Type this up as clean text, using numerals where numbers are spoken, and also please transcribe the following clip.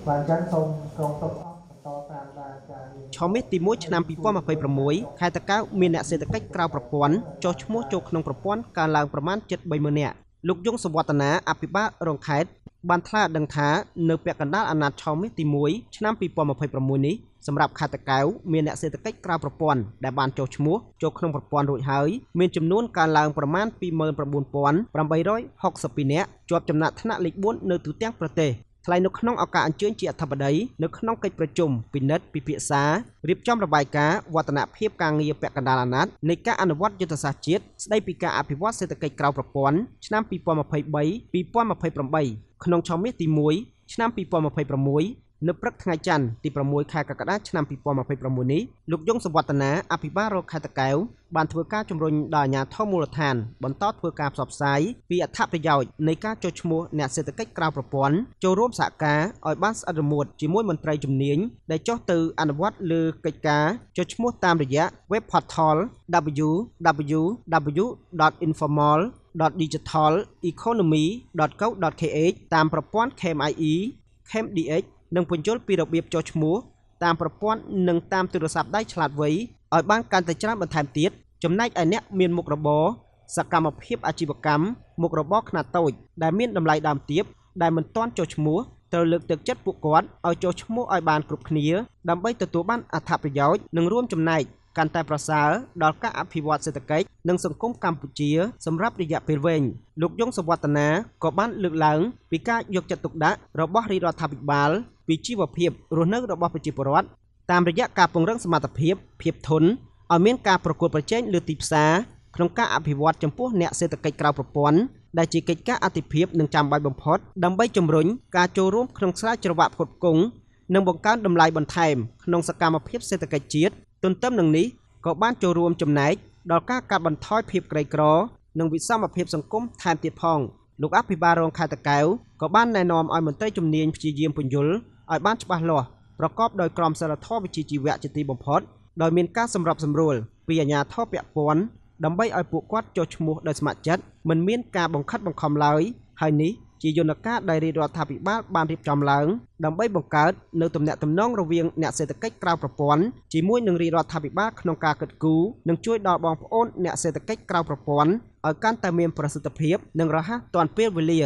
បានចឹងសូមក្រុមតុបអបបន្តតាមដានការឆមេទី1ឆ្នាំ2026ខេត្តតាកែវមានអ្នកសេដ្ឋកិច្ចក្រៅប្រព័ន្ធចុះឈ្មោះចូលក្នុងប្រព័ន្ធកើនឡើងប្រមាណ 730,000 នាក់លោកយងសវឌ្ឍនាអភិបាលរងខេត្តបានថ្លែងដឹងថានៅពាក់កណ្ដាលអាណត្តិឆមេទី1ឆ្នាំ2026នេះសម្រាប់ខេត្តតាកែវមានអ្នកសេដ្ឋកិច្ចក្រៅប្រព័ន្ធដែលបានចុះឈ្មោះចូលក្នុងប្រព័ន្ធរួចហើយមានចំនួនកើនឡើងប្រមាណ 29,862 នាក់ជាប់ចំណាត់ថ្នាក់លេខ 4 នៅទូទាំងប្រទេសថ្លែងនៅក្នុងឱកាសអញ្ជើញជាអធិបតីនៅក្នុងកិច្ចប្រជុំពិនិត្យពិភាក្សារៀបចំរបាយការណ៍វឌ្ឍនភាពការងារពាក់កណ្ដាលអាណត្តិនៃការអនុវត្តយុទ្ធសាស្ត្រជាតិស្ដីពីការអភិវឌ្ឍសេដ្ឋកិច្ចក្រៅប្រព័ន្ធឆ្នាំ2023-2028ក្នុងឆមាសទី1ឆ្នាំ2026នៅព្រឹកថ្ងៃច័ន្ទទី6ខែកក្កដាឆ្នាំ2026នេះលោកយងសវឌ្ឍនាអភិបាលរងខេត្តតាកែវបានធ្វើការជំរុញដល់អាជ្ញាធរមូលដ្ឋានបន្តធ្វើការផ្សព្វផ្សាយពីអត្ថប្រយោជន៍នៃការចុះឈ្មោះអ្នកសេដ្ឋកិច្ចក្រៅប្រព័ន្ធចូលរួមសហការឲ្យបានស្អិតរមួតជាមួយមន្ត្រីជំនាញដែលចុះទៅអនុវត្តលើកិច្ចការចុះឈ្មោះតាមរយៈ Web Portal www.informal.digitaleconomy.co.kh តាមប្រព័ន្ធ KMIE KMDX និងពន្យល់ពីរបៀបចុះឈ្មោះតាមប្រព័ន្ធនិងតាមទូរស័ព្ទដៃឆ្លាតវៃឲ្យបានកាន់តែច្រើនបន្ថែមទៀតចំណែកឯអ្នកមានមុខរបរសកម្មភាពអាជីវកម្មមុខរបរខ្នាតតូចដែលមានតម្លៃដើមទាបដែលមិនទាន់ចុះឈ្មោះត្រូវលើកទឹកចិត្តពួកគាត់ឲ្យចុះឈ្មោះឲ្យបានគ្រប់គ្នាដើម្បីទទួលបានអត្ថប្រយោជន៍និងរួមចំណែកកាន់តែប្រសើរដល់ការអភិវឌ្ឍសេដ្ឋកិច្ចនិងសង្គមកម្ពុជាសម្រាប់រយៈពេលវែងលោកយងសវឌ្ឍនាក៏បានលើកឡើងពីការយកចិត្តទុកដាក់របស់រាជរដ្ឋាភិបាលពីជីវភាពរស់នៅរបស់ប្រជាពលរដ្ឋតាមរយៈការពង្រឹងសមត្ថភាពភាពធន់ឲ្យមានការប្រកួតប្រជែងលើទីផ្សារក្នុងការអភិវឌ្ឍចំពោះអ្នកសេដ្ឋកិច្ចក្រៅប្រព័ន្ធដែលជាកិច្ចការអាទិភាពនិងចាំបាច់បំផុតដើម្បីជំរុញការចូលរួមក្នុងខ្សែច្រវាក់ផ្គត់ផ្គង់និងបង្កើនតម្លៃបន្ថែមក្នុងសកម្មភាពសេដ្ឋកិច្ចជាតិទន្ទឹមនឹងនេះក៏បានចូលរួមចំណែកដល់ការកាត់បន្ថយភាពក្រីក្រនិងវិសមភាពសង្គមថែមទៀតផងលោកអភិបាលរងខេត្តតាកែវក៏បានណែនាំឲ្យមន្ត្រីជំនាញព្យាយាមពន្យល់ឲ្យបានច្បាស់លាស់ប្រកបដោយក្រមសីលធម៌វិជ្ជាជីវៈជាទីបំផុតដោយមានការសម្របសម្រួលពីអាជ្ញាធរពាក់ព័ន្ធដើម្បីឲ្យពួកគាត់ចុះឈ្មោះដោយស្ម័គ្រចិត្តមិនមានការបង្ខិតបង្ខំឡើយហើយនេះជាយន្តការដែលរាជរដ្ឋាភិបាលបានរៀបចំឡើងដើម្បីបង្កើតនូវទំនាក់ទំនងរវាងអ្នកសេដ្ឋកិច្ចក្រៅប្រព័ន្ធជាមួយនឹងរាជរដ្ឋាភិបាលក្នុងការគិតគូរនិងជួយដល់បងប្អូនអ្នកសេដ្ឋកិច្ចក្រៅប្រព័ន្ធឲ្យកាន់តែមានប្រសិទ្ធភាពនិងរហ័សទាន់ពេលវេលា